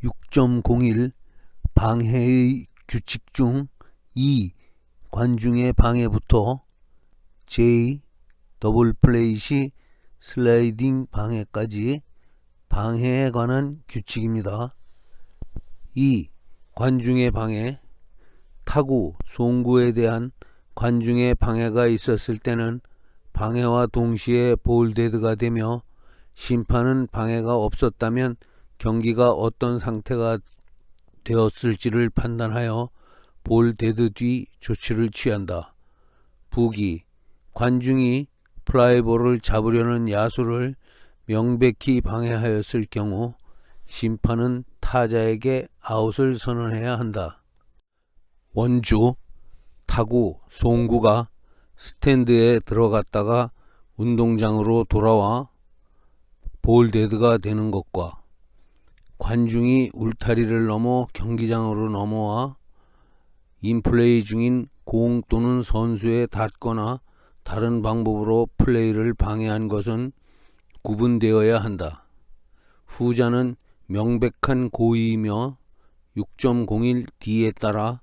6.01 방해의 규칙 중 2. 관중의 방해부터 J. 더블 플레이 시 슬라이딩 방해까지 방해에 관한 규칙입니다. 2. 관중의 방해. 타구, 송구에 대한 관중의 방해가 있었을 때는 방해와 동시에 볼데드가 되며, 심판은 방해가 없었다면 경기가 어떤 상태가 되었을지를 판단하여 볼데드 뒤 조치를 취한다. 부기, 관중이 플라이볼을 잡으려는 야수를 명백히 방해하였을 경우 심판은 타자에게 아웃을 선언해야 한다. 원주, 타구, 송구가 스탠드에 들어갔다가 운동장으로 돌아와 볼데드가 되는 것과 관중이 울타리를 넘어 경기장으로 넘어와 인플레이 중인 공 또는 선수에 닿거나 다른 방법으로 플레이를 방해한 것은 구분되어야 한다. 후자는 명백한 고의이며 6.01D에 따라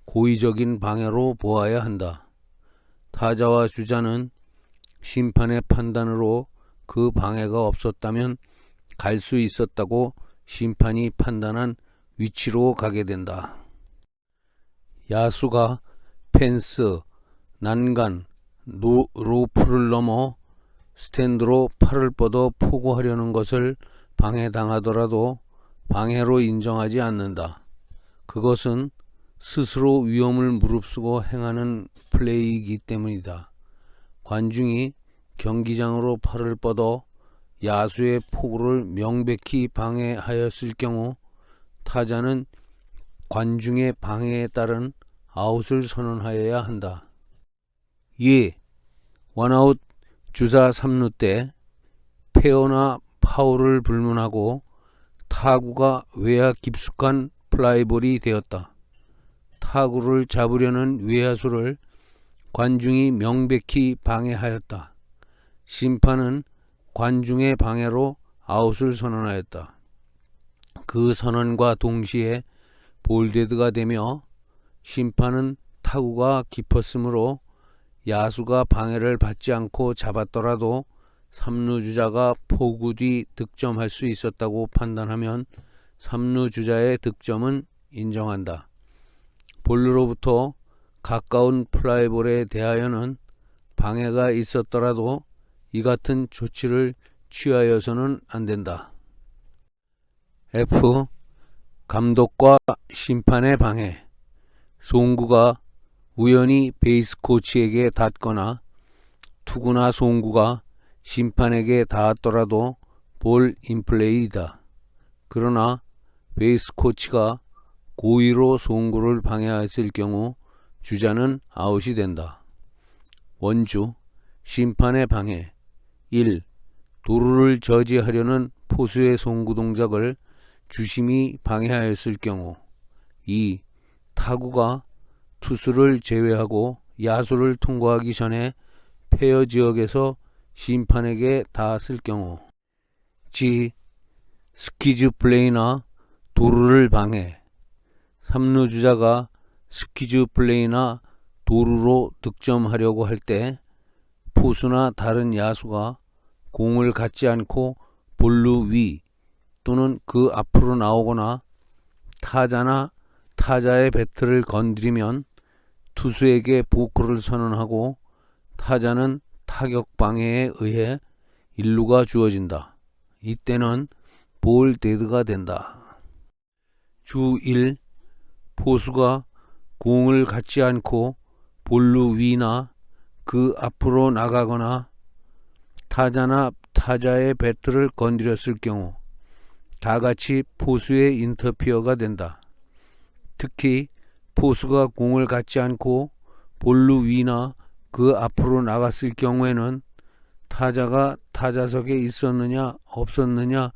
고의적인 방해로 보아야 한다. 타자와 주자는 심판의 판단으로 그 방해가 없었다면 갈 수 있었다고 심판이 판단한 위치로 가게 된다. 야수가 펜스, 난간, 로프를 넘어 스탠드로 팔을 뻗어 포구하려는 것을 방해당하더라도 방해로 인정하지 않는다. 그것은 스스로 위험을 무릅쓰고 행하는 플레이이기 때문이다. 관중이 경기장으로 팔을 뻗어 야수의 포구를 명백히 방해하였을 경우 타자는 관중의 방해에 따른 아웃을 선언하여야 한다. 2. 원아웃 주자 3루 때 페어나 파울을 불문하고 타구가 외야 깊숙한 플라이볼이 되었다. 타구를 잡으려는 외야수를 관중이 명백히 방해하였다. 심판은 관중의 방해로 아웃을 선언하였다. 그 선언과 동시에 볼데드가 되며 심판은 타구가 깊었으므로 야수가 방해를 받지 않고 잡았더라도 3루 주자가 포구 뒤 득점할 수 있었다고 판단하면 3루 주자의 득점은 인정한다. 볼루로부터 가까운 플라이볼에 대하여는 방해가 있었더라도 이 같은 조치를 취하여서는 안 된다. F. 감독과 심판의 방해. 송구가 우연히 베이스 코치에게 닿거나 투구나 송구가 심판에게 닿았더라도 볼 인플레이다. 그러나 베이스 코치가 고의로 송구를 방해했을 경우 주자는 아웃이 된다. 원주, 심판의 방해. 1. 도루를 저지하려는 포수의 송구 동작을 주심이 방해하였을 경우. 2. 타구가 투수를 제외하고 야수를 통과하기 전에 페어 지역에서 심판에게 닿았을 경우. G. 스퀴즈 플레이나 도루를 방해. 3루 주자가 스퀴즈 플레이나 도루로 득점하려고 할 때 포수나 다른 야수가 공을 갖지 않고 볼루 위 또는 그 앞으로 나오거나 타자나 타자의 배트를 건드리면 투수에게 보크를 선언하고 타자는 타격 방해에 의해 1루가 주어진다. 이때는 볼데드가 된다. 주 1. 포수가 공을 갖지 않고 볼루 위나 그 앞으로 나가거나 타자나 타자의 배트를 건드렸을 경우 다같이 포수의 인터피어가 된다. 특히 포수가 공을 갖지 않고 볼루 위나 그 앞으로 나갔을 경우에는 타자가 타자석에 있었느냐 없었느냐,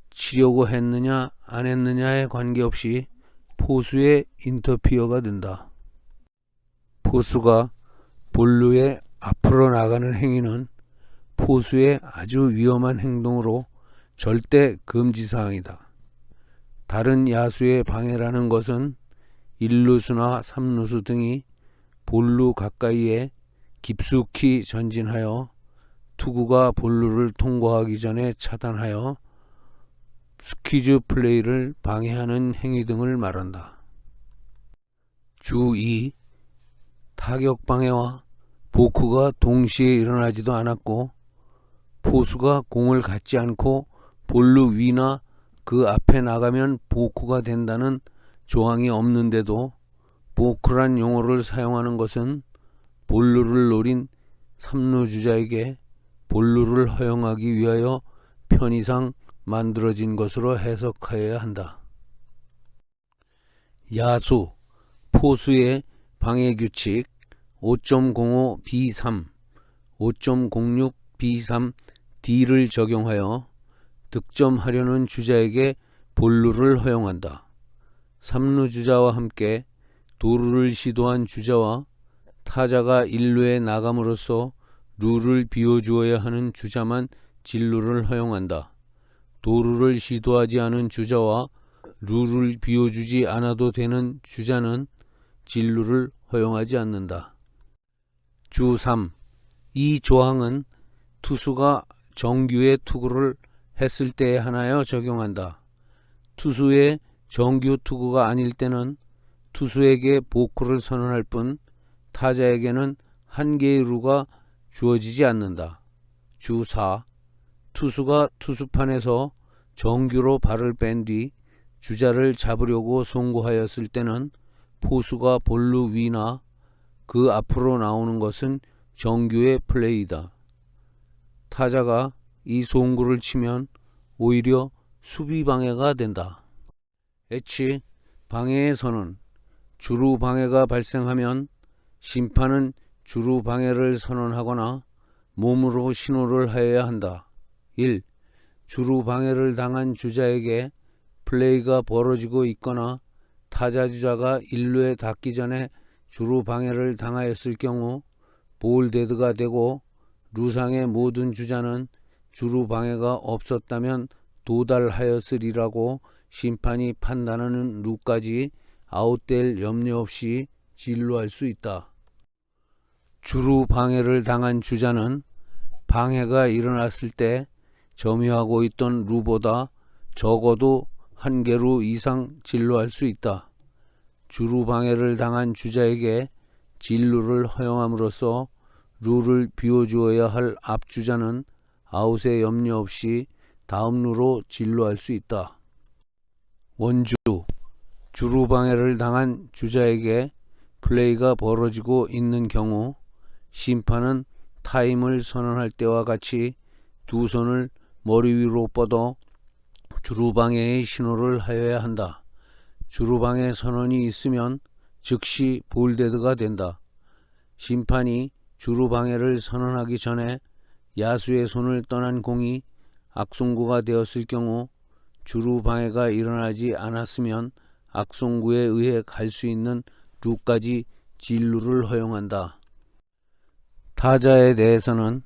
치려고 했느냐 안 했느냐에 관계없이 포수의 인터피어가 된다. 포수가 볼루의 앞으로 나가는 행위는 포수의 아주 위험한 행동으로 절대 금지사항이다. 다른 야수의 방해라는 것은 1루수나 3루수 등이 볼루 가까이에 깊숙이 전진하여 투구가 볼루를 통과하기 전에 차단하여 스퀴즈 플레이를 방해하는 행위 등을 말한다. 주 2. 타격 방해와 보크가 동시에 일어나지도 않았고 포수가 공을 갖지 않고 볼루 위나 그 앞에 나가면 보크가 된다는 조항이 없는데도 보크란 용어를 사용하는 것은 볼루를 노린 3루 주자에게 볼루를 허용하기 위하여 편의상 만들어진 것으로 해석하여야 한다. 야수, 포수의 방해규칙 5.05B3, 5.06B3D를 적용하여 득점하려는 주자에게 볼루를 허용한다. 3루 주자와 함께 도루를 시도한 주자와 타자가 1루에 나감으로써 룰을 비워주어야 하는 주자만 진루를 허용한다. 도루를 시도하지 않은 주자와 룰을 비워주지 않아도 되는 주자는 진루를 허용하지 않는다. 주 3. 이 조항은 투수가 정규의 투구를 했을 때에 한하여 적용한다. 투수의 정규 투구가 아닐 때는 투수에게 보크를 선언할 뿐 타자에게는 한 개의 루가 주어지지 않는다. 주 4. 투수가 투수판에서 정규로 발을 뺀 뒤 주자를 잡으려고 송구하였을 때는 포수가 볼루 위나 그 앞으로 나오는 것은 정규의 플레이다. 타자가 이 송구를 치면 오히려 수비 방해가 된다. H. 방해의 선언. 주루 방해가 발생하면 심판은 주루 방해를 선언하거나 몸으로 신호를 하여야 한다. 1. 주루 방해를 당한 주자에게 플레이가 벌어지고 있거나 타자 주자가 1루에 닿기 전에 주루 방해를 당하였을 경우 볼데드가 되고 루상의 모든 주자는 주루 방해가 없었다면 도달하였으리라고 심판이 판단하는 루까지 아웃될 염려 없이 진루할 수 있다. 주루 방해를 당한 주자는 방해가 일어났을 때 점유하고 있던 루보다 적어도 한 개루 이상 진루할 수 있다. 주루 방해를 당한 주자에게 진루를 허용함으로써 룰을 비워주어야 할 앞주자는 아웃에 염려 없이 다음 루로 진루할 수 있다. 원주. 주루 방해를 당한 주자에게 플레이가 벌어지고 있는 경우 심판은 타임을 선언할 때와 같이 두 손을 머리 위로 뻗어 주루 방해의 신호를 하여야 한다. 주루 방해 선언이 있으면 즉시 볼데드가 된다. 심판이 주루 방해를 선언하기 전에 야수의 손을 떠난 공이 악송구가 되었을 경우 주루 방해가 일어나지 않았으면 악송구에 의해 갈 수 있는 루까지 진루를 허용한다. 타자에 대해서는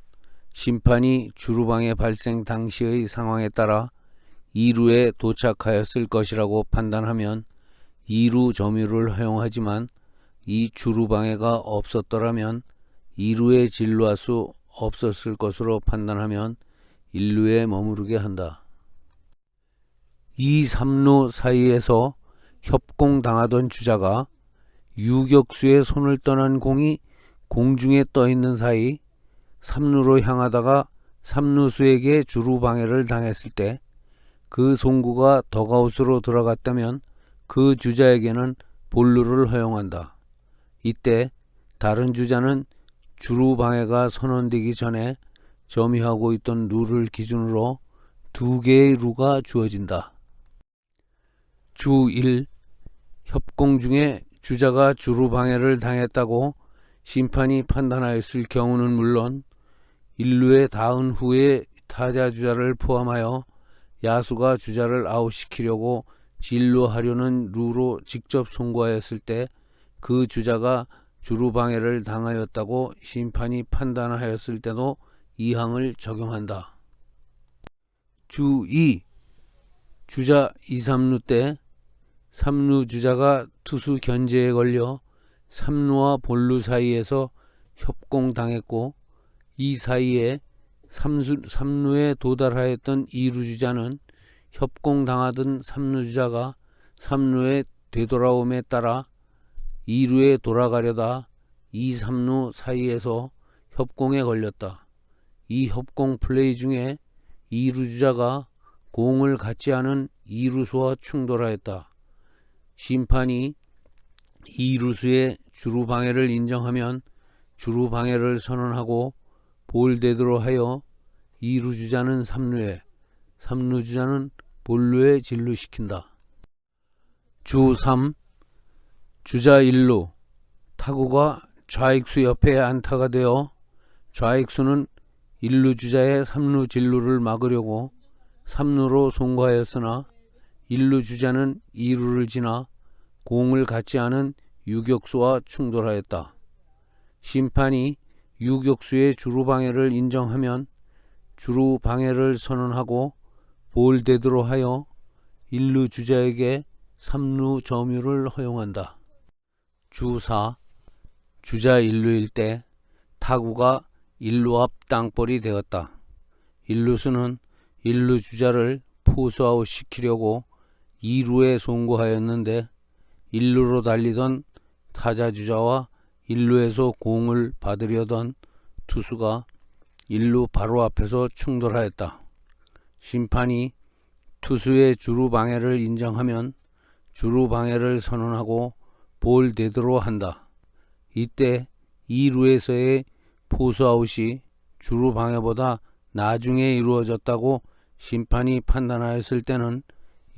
심판이 주루 방해 발생 당시의 상황에 따라 2루에 도착하였을 것이라고 판단하면 2루 점유를 허용하지만 이 주루 방해가 없었더라면 2루에 진루할 수 없었을 것으로 판단하면 1루에 머무르게 한다. 2, 3루 사이에서 협공당하던 주자가 유격수의 손을 떠난 공이 공중에 떠있는 사이 3루로 향하다가 3루수에게 주루 방해를 당했을 때 그 송구가 덕아웃으로 들어갔다면 그 주자에게는 볼루를 허용한다. 이때 다른 주자는 주루 방해가 선언되기 전에 점유하고 있던 룰을 기준으로 2개의 루가 주어진다. 주 1. 협공 중에 주자가 주루 방해를 당했다고 심판이 판단하였을 경우는 물론 1루에 닿은 후에 타자 주자를 포함하여 야수가 주자를 아웃시키려고 진루하려는 루로 직접 송구하였을 때 그 주자가 주루 방해를 당하였다고 심판이 판단하였을 때도 이 항을 적용한다. 주 2. 주자 2, 3루 때 3루 주자가 투수 견제에 걸려 3루와 본루 사이에서 협공당했고, 이 사이에 3루에 도달하였던 2루 주자는 협공당하던 3루 주자가 3루에 되돌아옴에 따라 2루에 돌아가려다 2, 3루 사이에서 협공에 걸렸다. 이 협공 플레이 중에 2루 주자가 공을 갖지 않은 2루수와 충돌하였다. 심판이 2루수의 주루 방해를 인정하면 주루 방해를 선언하고 볼데드로 하여 2루 주자는 3루에, 3루 주자는 본루에 진루시킨다. 주 3. 주자 1루, 타구가 좌익수 옆에 안타가 되어 좌익수는 1루 주자의 3루 진루를 막으려고 3루로 송구하였으나 1루 주자는 2루를 지나 공을 갖지 않은 유격수와 충돌하였다. 심판이 유격수의 주루 방해를 인정하면 주루 방해를 선언하고 볼데드로 하여 1루 주자에게 3루 점유를 허용한다. 주 4. 주자 1루일 때 타구가 1루 앞 땅볼이 되었다. 1루수는 1루 주자를 포수아웃 시키려고 2루에 송구하였는데 1루로 달리던 타자 주자와 1루에서 공을 받으려던 투수가 1루 바로 앞에서 충돌하였다. 심판이 투수의 주루 방해를 인정하면 주루 방해를 선언하고 볼데드로 한다. 이때 2루에서의 포수아웃이 주루 방해보다 나중에 이루어졌다고 심판이 판단하였을 때는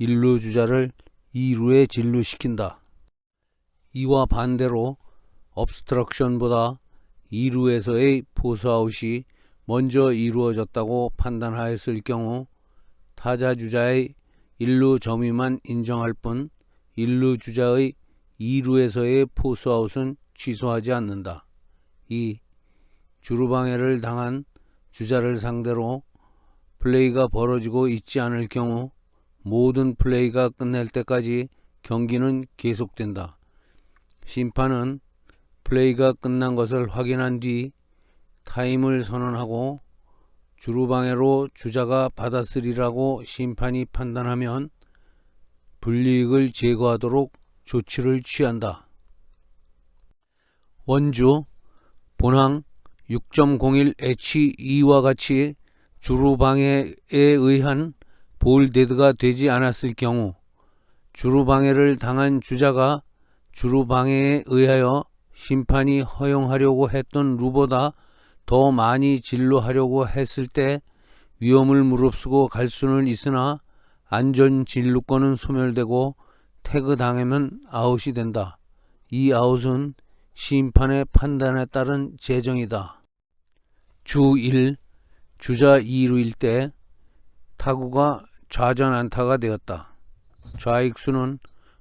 1루 주자를 2루에 진루시킨다. 이와 반대로 obstruction보다 2루에서의 포수아웃이 먼저 이루어졌다고 판단하였을 경우 타자 주자의 1루 점유만 인정할 뿐 1루 주자의 2루에서의 포수아웃은 취소하지 않는다. 2. 주루방해를 당한 주자를 상대로 플레이가 벌어지고 있지 않을 경우 모든 플레이가 끝날 때까지 경기는 계속된다. 심판은 플레이가 끝난 것을 확인한 뒤 타임을 선언하고 주루방해로 주자가 받았으리라고 심판이 판단하면 불이익을 제거하도록 조치를 취한다. 원주 본항 6.01H2와 같이 주루방해에 의한 볼데드가 되지 않았을 경우 주루방해를 당한 주자가 주루방해에 의하여 심판이 허용하려고 했던 루보다 더 많이 진루하려고 했을 때 위험을 무릅쓰고 갈 수는 있으나 안전 진루권은 소멸되고 태그 당하면 아웃이 된다. 이 아웃은 심판의 판단에 따른 제정이다. 주 1. 주자 2루일 때 타구가 좌전 안타가 되었다. 좌익수는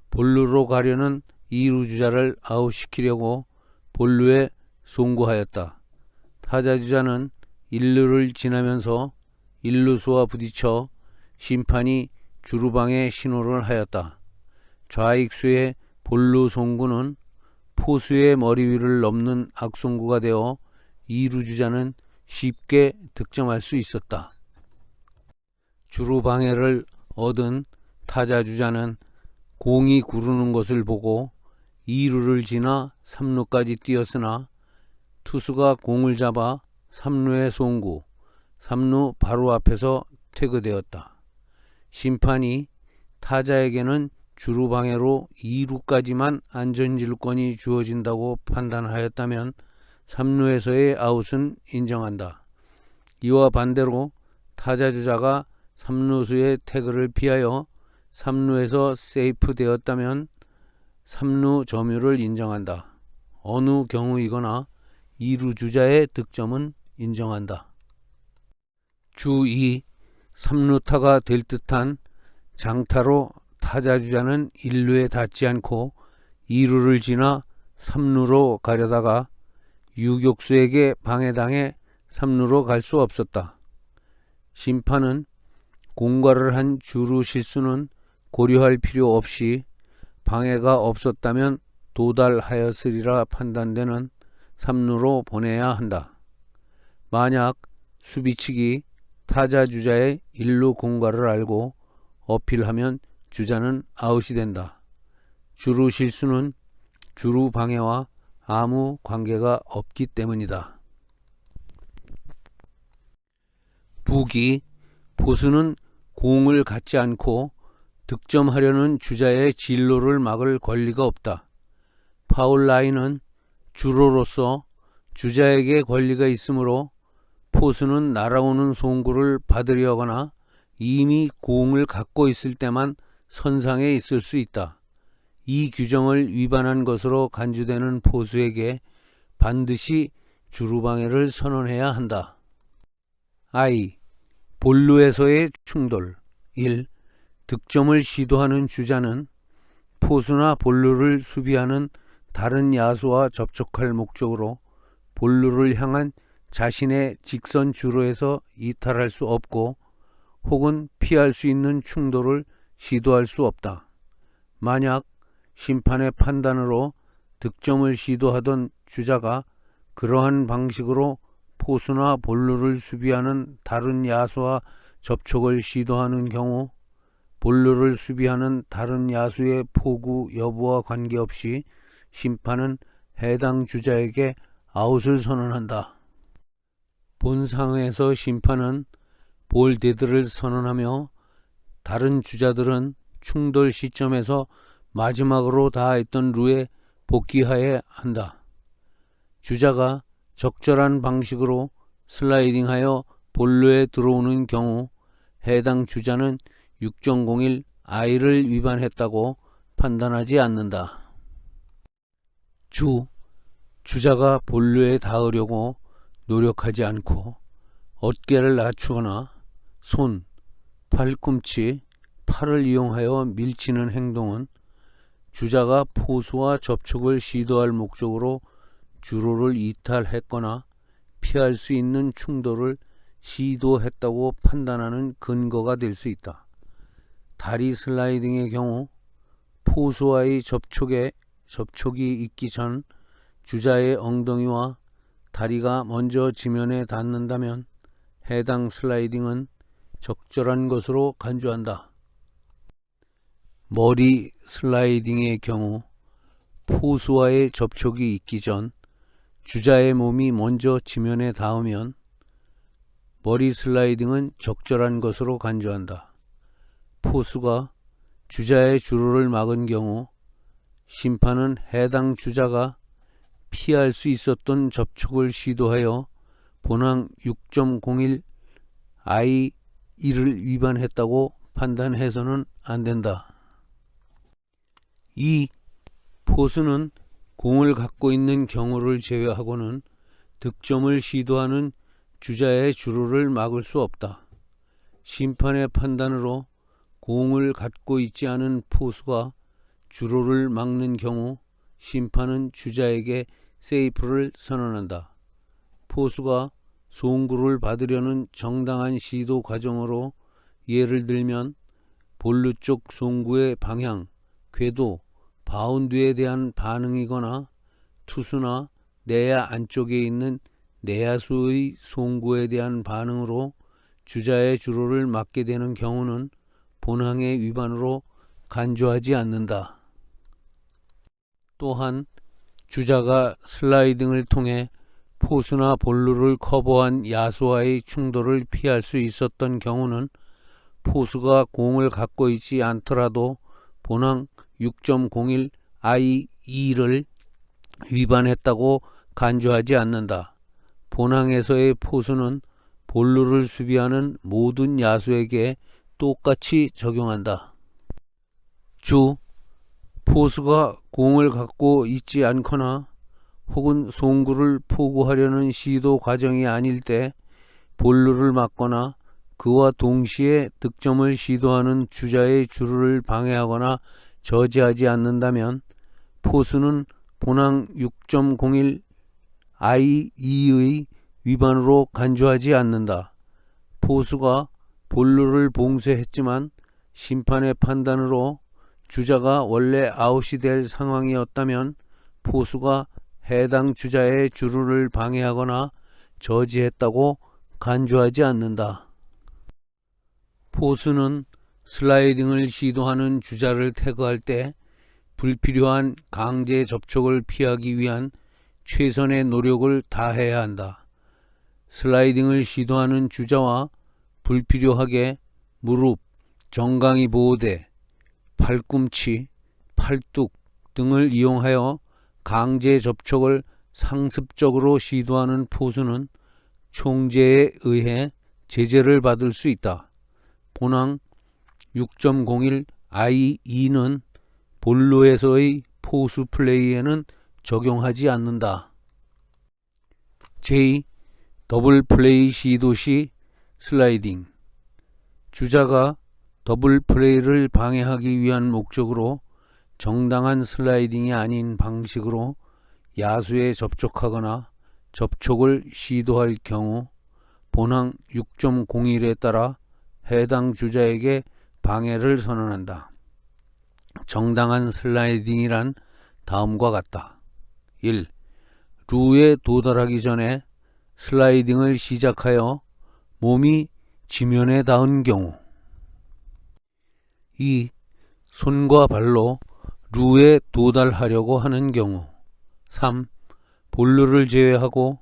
본루로 가려는 2루 주자를 아웃시키려고 본루에 송구하였다. 타자 주자는 1루를 지나면서 1루수와 부딪혀 심판이 주루방해 신호를 하였다. 좌익수의 본루 송구는 포수의 머리 위를 넘는 악송구가 되어 2루 주자는 쉽게 득점할 수 있었다. 주루방해를 얻은 타자 주자는 공이 구르는 것을 보고 2루를 지나 3루까지 뛰었으나 투수가 공을 잡아 3루에 송구, 3루 바로 앞에서 태그되었다. 심판이 타자에게는 주루방해로 2루까지만 안전진루권이 주어진다고 판단하였다면 3루에서의 아웃은 인정한다. 이와 반대로 타자 주자가 3루수의 태그를 피하여 3루에서 세이프 되었다면 3루 점유를 인정한다. 어느 경우이거나 2루 주자의 득점은 인정한다. 주 2. 3루타가 될 듯한 장타로 타자 주자는 1루에 닿지 않고 2루를 지나 3루로 가려다가 유격수에게 방해당해 3루로 갈 수 없었다. 심판은 공과를 한 주루 실수는 고려할 필요 없이 방해가 없었다면 도달하였으리라 판단되는 3루로 보내야 한다. 만약 수비측이 타자 주자의 1루 공과를 알고 어필하면 주자는 아웃이 된다. 주루 실수는 주루 방해와 아무 관계가 없기 때문이다. 부기, 포수는 공을 갖지 않고 득점하려는 주자의 진로를 막을 권리가 없다. 파울 라인은 주로로서 주자에게 권리가 있으므로 포수는 날아오는 송구를 받으려 하거나 이미 공을 갖고 있을 때만 선상에 있을 수 있다. 이 규정을 위반한 것으로 간주되는 포수에게 반드시 주루방해를 선언해야 한다. I. 본루에서의 충돌. 1. 득점을 시도하는 주자는 포수나 본루를 수비하는 다른 야수와 접촉할 목적으로 본루를 향한 자신의 직선 주로에서 이탈할 수 없고 혹은 피할 수 있는 충돌을 시도할 수 없다. 만약 심판의 판단으로 득점을 시도하던 주자가 그러한 방식으로 포수나 본루를 수비하는 다른 야수와 접촉을 시도하는 경우 본루를 수비하는 다른 야수의 포구 여부와 관계없이 심판은 해당 주자에게 아웃을 선언한다. 본 상황에서 심판은 볼데드를 선언하며 다른 주자들은 충돌 시점에서 마지막으로 닿아있던 루에 복귀하여야 한다. 주자가 적절한 방식으로 슬라이딩하여 본루에 들어오는 경우 해당 주자는 6.01 I를 위반했다고 판단하지 않는다. 주자가 본루에 닿으려고 노력하지 않고 어깨를 낮추거나 손, 팔꿈치, 팔을 이용하여 밀치는 행동은 주자가 포수와 접촉을 시도할 목적으로 주로를 이탈했거나 피할 수 있는 충돌을 시도했다고 판단하는 근거가 될 수 있다. 다리 슬라이딩의 경우 포수와의 접촉이 있기 전 주자의 엉덩이와 다리가 먼저 지면에 닿는다면 해당 슬라이딩은 적절한 것으로 간주한다. 머리 슬라이딩의 경우 포수와의 접촉이 있기 전 주자의 몸이 먼저 지면에 닿으면 머리 슬라이딩은 적절한 것으로 간주한다. 포수가 주자의 주루를 막은 경우 심판은 해당 주자가 피할 수 있었던 접촉을 시도하여 본항 6.01 I1을 위반했다고 판단해서는 안 된다. 2. 포수는 공을 갖고 있는 경우를 제외하고는 득점을 시도하는 주자의 주루를 막을 수 없다. 심판의 판단으로 공을 갖고 있지 않은 포수가 주루를 막는 경우 심판은 주자에게 세이프를 선언한다. 포수가 송구를 받으려는 정당한 시도 과정으로 예를 들면 본루 쪽 송구의 방향, 궤도, 바운드에 대한 반응이거나 투수나 내야 안쪽에 있는 내야수의 송구에 대한 반응으로 주자의 주루를 막게 되는 경우는 본항의 위반으로 간주하지 않는다. 또한 주자가 슬라이딩을 통해 포수나 본루를 커버한 야수와의 충돌을 피할 수 있었던 경우는 포수가 공을 갖고 있지 않더라도 본항 6.01 I2를 위반했다고 간주하지 않는다. 본항에서의 포수는 본루를 수비하는 모든 야수에게 똑같이 적용한다. 포수가 공을 갖고 있지 않거나 혹은 송구를 포구하려는 시도 과정이 아닐 때 본루를 막거나 그와 동시에 득점을 시도하는 주자의 주루를 방해하거나 저지하지 않는다면 포수는 본항 6.01 I2의 위반으로 간주하지 않는다. 포수가 볼루를 봉쇄했지만 심판의 판단으로 주자가 원래 아웃이 될 상황이었다면 포수가 해당 주자의 주루를 방해하거나 저지했다고 간주하지 않는다. 포수는 슬라이딩을 시도하는 주자를 태그할 때 불필요한 강제 접촉을 피하기 위한 최선의 노력을 다해야 한다. 슬라이딩을 시도하는 주자와 불필요하게 무릎, 정강이 보호대, 팔꿈치, 팔뚝 등을 이용하여 강제 접촉을 상습적으로 시도하는 포수는 총재에 의해 제재를 받을 수 있다. 본항 6.01I2는 볼루에서의 포수 플레이에는 적용하지 않는다. 제. 더블 플레이 시도 시 슬라이딩. 주자가 더블 플레이를 방해하기 위한 목적으로 정당한 슬라이딩이 아닌 방식으로 야수에 접촉하거나 접촉을 시도할 경우 본항 6.01에 따라 해당 주자에게 방해를 선언한다. 정당한 슬라이딩이란 다음과 같다. 1. 루에 도달하기 전에 슬라이딩을 시작하여 몸이 지면에 닿은 경우. 2. 손과 발로 루에 도달하려고 하는 경우. 3. 볼루를 제외하고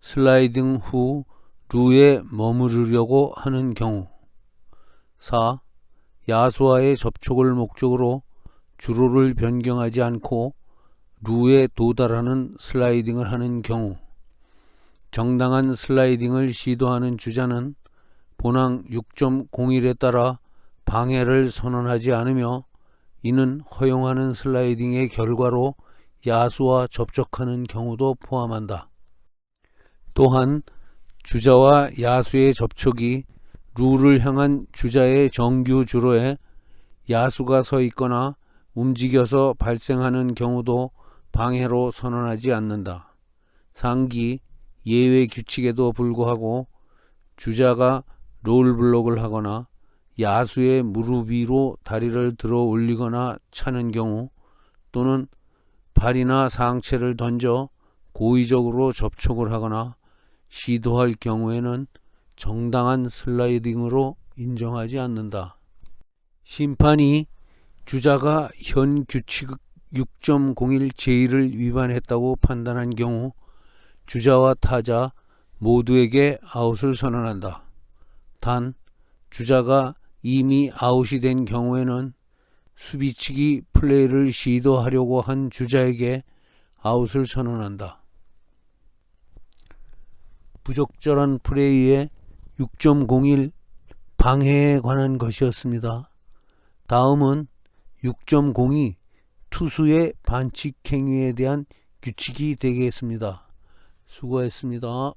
슬라이딩 후 루에 머무르려고 하는 경우. 4. 야수와의 접촉을 목적으로 주로를 변경하지 않고 루에 도달하는 슬라이딩을 하는 경우. 정당한 슬라이딩을 시도하는 주자는 본항 6.01에 따라 방해를 선언하지 않으며 이는 허용하는 슬라이딩의 결과로 야수와 접촉하는 경우도 포함한다. 또한 주자와 야수의 접촉이 루를 향한 주자의 정규 주로에 야수가 서 있거나 움직여서 발생하는 경우도 방해로 선언하지 않는다. 상기 예외 규칙에도 불구하고 주자가 롤블록을 하거나 야수의 무릎 위로 다리를 들어 올리거나 차는 경우 또는 발이나 상체를 던져 고의적으로 접촉을 하거나 시도할 경우에는 정당한 슬라이딩으로 인정하지 않는다. 심판이 주자가 현 규칙 6.01 제1을 위반했다고 판단한 경우 주자와 타자 모두에게 아웃을 선언한다. 단 주자가 이미 아웃이 된 경우에는 수비치기 플레이를 시도하려고 한 주자에게 아웃을 선언한다. 부적절한 플레이의 6.01 방해에 관한 것이었습니다. 다음은 6.02 투수의 반칙 행위에 대한 규칙이 되겠습니다. 수고했습니다.